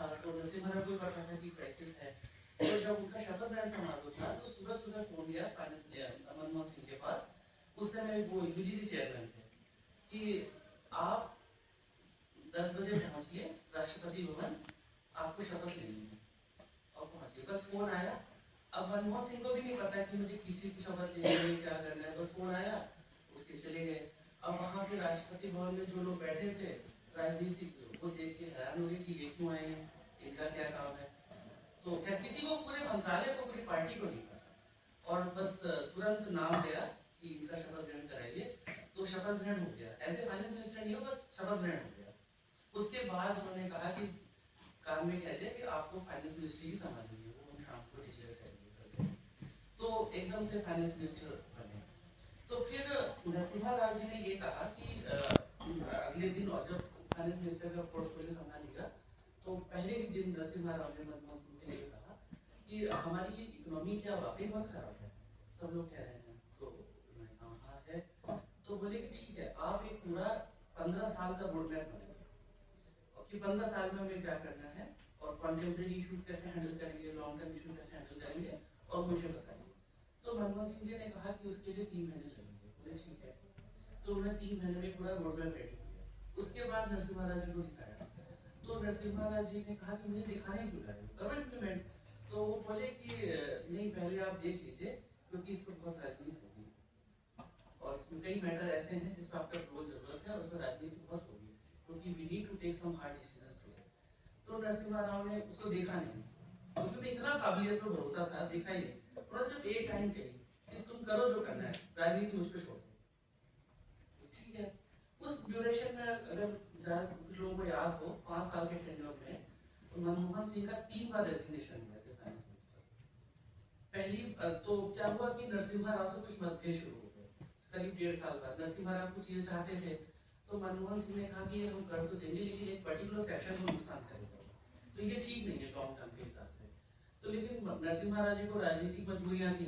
तो नरसिम्हा राव को पता था कि क्राइसिस है। तो जब उनका शपथ ग्रहण समारोह था तो सुबह-सुबह फ़ोन किया मनमोहन सिंह के पास, उस समय वो यूजीसी चेयरमैन थे, कि आप 10 बजे पहुँचिए राष्ट्रपति भवन, आपको शपथ लेनी है और पहुँचिए। बस फ़ोन आया। अब मनमोहन सिंह को भी नहीं पता कि मुझे किसी की शपथ लेनी है, क्या करना है, बस फ़ोन आया, उठ के चले गए। अब वहाँ पे राष्ट्रपति भवन में जो लोग बैठे थे, राजनीतिक, वो देख के हैरान हो गए कि ये क्यों आए हैं, इनका क्या काम है। तो खैर किसी को, पूरे मंत्रालय को, पूरी पार्टी को नहीं पता, और बस तुरंत नाम गया कि इनका शपथ ग्रहण कराइए, तो शपथ ग्रहण हो गया। ऐसे फाइनेंस मिनिस्टर नहीं हो, बस शपथ ग्रहण हो गया। उसके बाद उन्होंने कहा कि काम में कहते हैं कि आपको फाइनेंस मिनिस्ट्री ही संभालनी है, वो हम शाम को डिक्लेयर करेंगे। तो एकदम से फाइनेंस मिनिस्टर बने। तो फिर नरसिम्हा राव जी ने ये कहा कि अगले दिन, और जब फाइनेंस मिनिस्टर का पोर्टफोलियो संभालेगा, तो पहले ही दिन नरसिम्हा राव ने मनमोहन सिंह से ये कहा कि हमारी ये इकोनॉमी क्या वाकई बहुत खराब है, सब लोग कह रहे हैं। तो उन्होंने कहा हाँ है। तो बोले कि ठीक है, आप एक पूरा 15 साल का रोड मैप बनाइए, और कि 15 साल में हमें क्या करना है, और कॉन्टेम्परेरी इशूज कैसे हैंडल करेंगे, लॉन्ग टर्म इशूज कैसे हैंडल करेंगे, और मुझे बताइए। तो मनमोहन सिंह जी ने कहा कि उसके लिए 3 महीने लगेंगे। बोले ठीक है। तो उन्होंने 3 महीने में पूरा रोड मैप रेडी किया। उसके बाद नरसिम्हा राव जी को दिखाया। तो नरसिम्हा राव जी ने कहा कि मुझे दिखाने क्यों लाए, करो इम्प्लीमेंट। तो वो बोले कि नहीं, पहले आप देख लीजिए, क्योंकि इसको बहुत राजनीति होगी, और इसमें कई मैटर ऐसे हैं जिसमें आपका रोल जरूरत है, और उसमें राजनीति बहुत होगी, क्योंकि we need to take some hard decisions today. तो नरसिम्हा राव ने उसको देखा नहीं, उसमें इतना काबिलियत पर भरोसा था, देखा ही नहीं। और सिर्फ एक टाइम चाहिए कि तुम करो जो करना है, राजनीति मुझ पर छोड़ दो। ठीक है। उस ड्यूरेशन में अगर कुछ लोगों को याद हो, 5 साल के टेन्योर में, तो मनमोहन सिंह का 3 बार रेजिग्नेशन हुआ था फाइनेंस मिनिस्टर। पहली तो क्या हुआ कि नरसिम्हा राव से कुछ मतभेद शुरू हो गए, करीब 1.5 साल बाद। नरसिम्हा राव कुछ चीजें चाहते थे, तो मनमोहन सिंह ने कहा कि हम कर तो देंगे, लेकिन एक पर्टिकुलर सेक्शन को नुकसान करेगा, तो ये ठीक नहीं है लॉन्ग टर्म के हिसाब से। तो लेकिन नरसिम्हा राव जी को राजनीतिक मजबूरियां थी,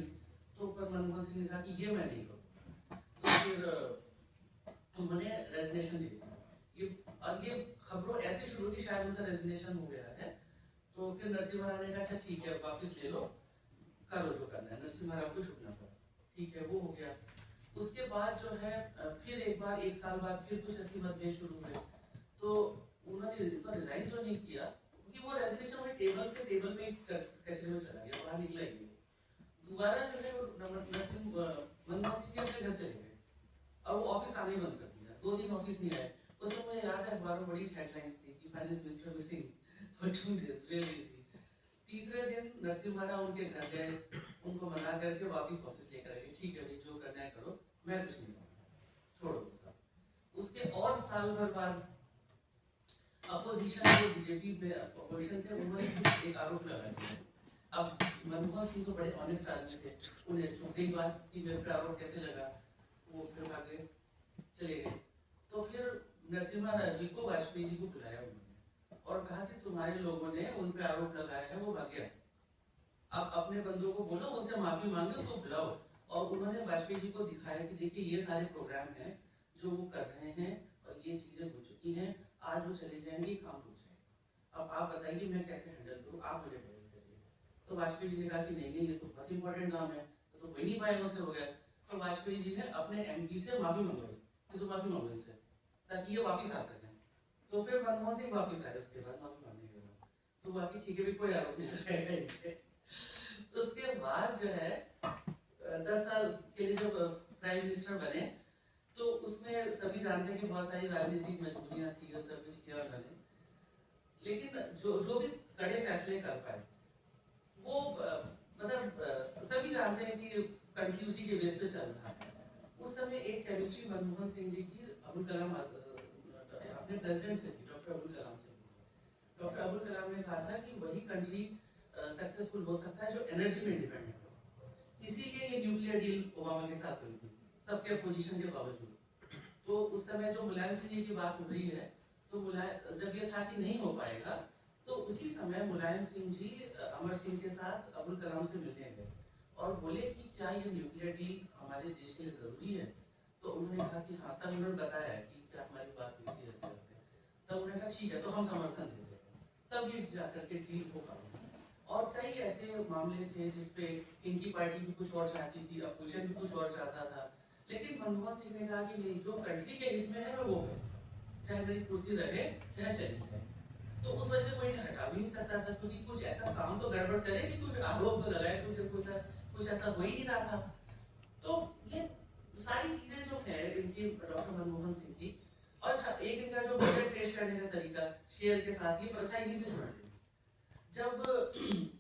तो पर मनमोहन सिंह ने कहा कि ये मैं नहीं करूँगा। तो फिर उन्होंने रेजिग्नेशन दे दिया। ये, और ये खबरों ऐसे शुरू थी शायद उनका रेजिग्नेशन हो गया है। तो फिर नरसिम्हा राव ने कहा अच्छा ठीक है, वापस ले लो, करो जो करना है। नरसिम्हा राव को छुटना पड़ा, ठीक है, वो हो गया। उसके बाद जो है फिर एक बार, 1 साल बाद फिर कुछ ऐसी मतभेद शुरू हुए। तो उन्होंने इसको रिजाइन तो नहीं किया, क्योंकि वो रेजिग्नेशन में टेबल से टेबल में कैसे में चला गया, बाहर निकला ही नहीं। दोबारा जो है मनमोहन सिंह अपने घर चले गए, और वो ऑफिस आने ही बंद कर दिया। 2 दिन ऑफिस नहीं आए। उस समय मुझे याद है अखबारों में बड़ी हेडलाइंस थी कि finance minister missing for 2 days, really थी। तीसरे दिन नरसिम्हा राव उनके घर गए, उनको मना करके वापस ऑफिस लेकर आए, ठीक है भाई, जो करना है करो, मैं कुछ नहीं करूँगा, छोड़ो वो सब। उसके और साल भर बाद अपोजिशन, जो बीजेपी पे अपोजिशन थे, उन्होंने एक आरोप लगा दिया। अब मनमोहन सिंह तो बड़े ऑनेस्ट आदमी थे, उन्हें छोटी बात कि मेरे पे आरोप कैसे लगा, वो फिर भागे, चले गए। तो फिर नरसिम्हा राव जी को, वाजपेयी जी को बुलाया उन्होंने, और कहा कि तुम्हारे लोगों ने उन पे आरोप लगाया है, वो भागे, अब अपने बंदों को बोलो, उनसे माफी मांगे, उनको बुलाओ। और उन्होंने वाजपेयी जी को दिखाया कि देखिए ये सारे प्रोग्राम हैं जो वो कर रहे हैं, और ये चीजें हो चुकी हैं, आज वो चले जाएंगे, काम रुक जाएगा। अब आप बताइए मैं कैसे हैंडल करूँ, आप मुझे एडवाइस करिए। तो वाजपेयी जी ने कहा कि नहीं नहीं, ये तो बहुत इंपॉर्टेंट काम है, तो कोई नहीं पाएगा, उससे हो गया। तो वाजपेयी जी ने अपने एमपी से माफी मंगवाई कि तुम माफी मांगो इनसे, ताकि ये वापिस आ सकें। तो फिर मनमोहन सिंह वापिस आए उसके बाद, माफी मांगने के बाद। तो बाकी ठीक है भी, कोई आरोप नहीं लगाएगा इनके। उसके बाद जो है 10 साल के लिए जब प्राइम मिनिस्टर बने, तो उसमें सभी जानते हैं कि बहुत सारी राजनीतिक मजबूरियां थी, और सब कुछ किया उन्होंने। लेकिन जो जो भी कड़े फैसले कर पाए, वो मतलब सभी जानते हैं कि कंट्री उसी के बेस पे चल रहा है। उस समय एक केमिस्ट्री मनमोहन सिंह जी की अब्दुल कलाम अपने प्रेसिडेंट से थी, डॉक्टर अब्दुल कलाम से। डॉक्टर अब्दुल कलाम ने कहा था कि वही कंट्री सक्सेसफुल हो सकता है जो एनर्जी में डिपेंडेंट हो। इसीलिए ये न्यूक्लियर डील ओबामा के साथ हुई थी, सबके अपोजिशन के बावजूद। तो उस समय जो मुलायम सिंह जी की बात हो रही है, तो जब ये था कि नहीं हो पाएगा, तो उसी समय मुलायम सिंह जी अमर सिंह के साथ अब्दुल कलाम से मिलने गए, और बोले कि क्या ये न्यूक्लियर डील हमारे देश के लिए जरूरी है। तो उन्होंने कहा कि हाँ, तब उन्होंने बताया कि क्या हमारी बात हुई थी ऐसे। तब उन्होंने कहा ठीक है, तो हम समर्थन देते हैं। तब भी जाकर के डील होगा। और कई ऐसे मामले थे जिसपे इनकी पार्टी भी कुछ और चाहती थी, अपोजिशन भी कुछ और चाहता था, लेकिन मनमोहन सिंह ने कहा कि नहीं, जो कंट्री के हित में है वो है, चाहे मेरी कुर्सी रहे चाहे चली जाए। तो उस वजह से कोई हटा भी नहीं सकता था, क्योंकि कुछ ऐसा काम तो गड़बड़ करे कि कुछ आरोप तो लगाए, कुछ ऐसा हो ही नहीं रहा था। तो ये सारी चीजें जो है इनकी डॉक्टर मनमोहन सिंह की। और अच्छा, एक इनका जो बजट पेश करने का तरीका शेयर के साथ ये परछाई से जुड़ा, जब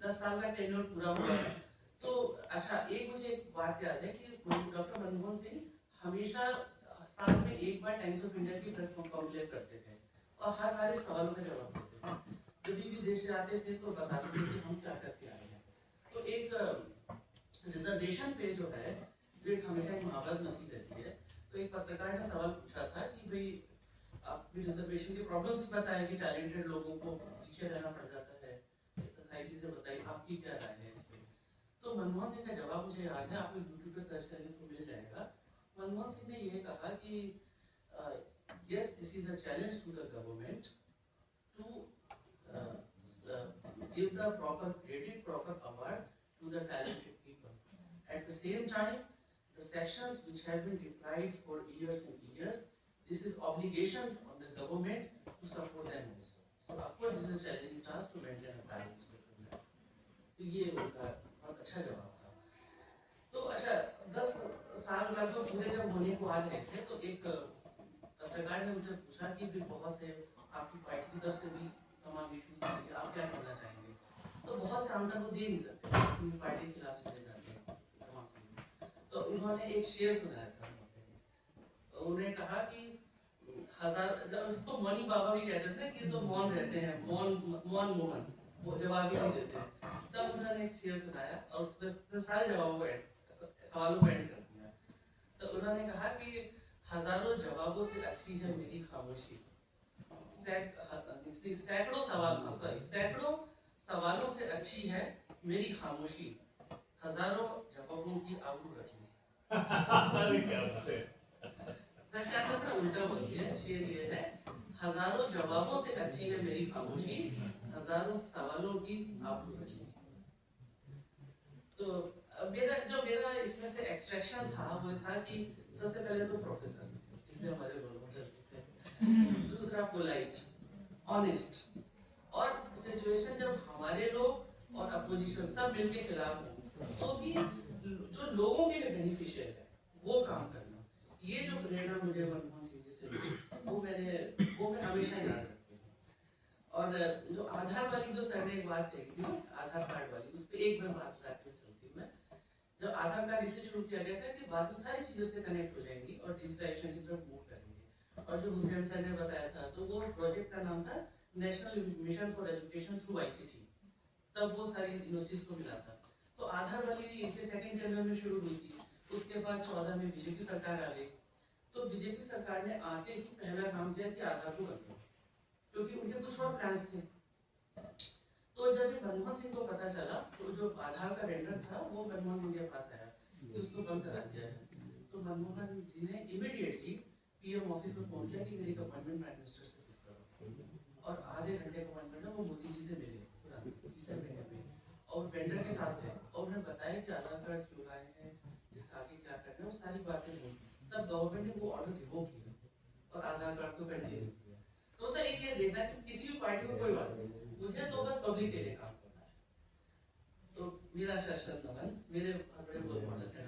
10 साल का टेन्योर पूरा हुआ है तो अच्छा, एक मुझे एक बात याद है कि डॉक्टर मनमोहन सिंह हमेशा साल में एक बार टाइम्स ऑफ इंडिया की प्रेस कॉन्क्लेव करते थे और हर सारे सवालों का जवाब देते थे। जब भी विदेश से आते थे तो बताते थे कि हम क्या करके आए हैं। तो एक रिजर्वेशन पे जो है, जो एक हमेशा एक महावरत नसी रहती है, तो एक पत्रकार ने सवाल पूछा था कि भाई आप रिजर्वेशन की प्रॉब्लम्स बताएं कि टैलेंटेड लोगों को पीछे रहना पड़ जाता है, सारी चीजें बताइए, आपकी क्या राय है इस पे। तो मनमोहन सिंह का जवाब मुझे याद है, आप यूट्यूब पे सर्च करेंगे तो मिल जाएगा। मनमोहन सिंह ने ये कहा कि yes, this is a challenge to the government to give the proper credit, proper award to the talented people. At the same time, the sections which have been deprived for years and years, this is obligation on the government to support them also. So of course, this is a challenging task to maintain a balance between that. तो ये उनका बहुत अच्छा जवाब था। तो अच्छा, 10 साल लगभग पूरे जब होने को आ रहे थे तो एक पत्रकार ने उनसे पूछा कि भी बहुत से आपकी पार्टी की तरफ से भी तमाम इश्यूज हैं, आप क्या करना चाहेंगे। तो बहुत से आंसर वो दे नहीं सकते, अपनी पार्टी के खिलाफ चले जाते हैं तमाम चीजें। तो उन्होंने एक शेर सुनाया था, उन्होंने कहा कि तो मनी बाबा भी कहते थे कि तो मौन रहते हैं, मौन मोहन, वो जवाब ही नहीं देते। तब उन्होंने एक शेर सुनाया और उसमें सारे सवालों को एंड कर दिया। तो उन्होंने कहा कि हजारों जवाबों से अच्छी है मेरी खामोशी, सैकड़ों सवालों से अच्छी है मेरी खामोशी, हजारों जवाबों की आबरू रखी। क्या बात है। उल्टा बोलती है, शेर ये है, हजारों जवाबों से अच्छी है मेरी खामोशी, हजारों सवालों की आबरू रखी। तो मेरा इसमें से एक्सट्रैक्शन था वो था कि सबसे पहले तो प्रोफेसर, इसलिए हमारे रोल मॉडल थे। दूसरा पोलाइट, ऑनेस्ट, और सिचुएशन जब हमारे लोग और अपोजिशन सब मिलके खिलाफ हो तो भी जो लोगों के लिए बेनिफिशियल है वो काम करना, ये जो प्रेरणा मुझे मनमोहन सिंह जी से मिली वो मैं हमेशा याद रखती हूँ। और जो आधार वाली जो सर ने एक बात कही थी, आधार कार्ड वाली, उस पर एक बार बात करके चलती मैं। जब आधार कार्ड इसलिए शुरू किया गया था कि बाद में सारी चीजों से कनेक्ट हो जाएंगी और डिजिटलाइजेशन की तरफ मूव करेंगे। और जो हुसैन सर ने बताया था, तो वो प्रोजेक्ट का नाम था national mission for education through ICT। तब वो सारी यूनिवर्सिटीज को मिला था। तो आधार वाली इसके सेकंड चैनल में शुरू हुई थी, उसके बाद 14 में बीजेपी सरकार आ गई। तो बीजेपी सरकार ने आते ही पहला काम किया कि आधार को बंद करो, क्योंकि उनके कुछ और प्लान्स थे। तो जब मनमोहन सिंह को पता चला तो जो आधार का वेंडर था वो मनमोहन सिंह के पास आया कि उसको बंद करा दिया है। तो मनमोहन जी ने इमीडिएटली PM ऑफिस में फोन किया कि मेरी अपॉइंटमेंट प्राइम मिनिस्टर से फिक्स करो, और आधे घंटे का अपॉइंटमेंट है वो मोदी जी से मिले तीसरे महीने पे, और वेंडर के साथ थे और उन्हें बताया कि आधार कार्ड क्यों आए हैं, इसका आगे क्या करना है, वो सारी बातें हुई। तब गवर्नमेंट ने वो ऑर्डर रिवोक किया और आधार कार्ड को कंटिन्यू किया। तो होता एक ये देखना कि किसी भी पार्टी को कोई बात नहीं, मुझे तो बस पब्लिक के लिए काम करना है। तो मेरा शासन मेरे बड़े रोल मॉडल है।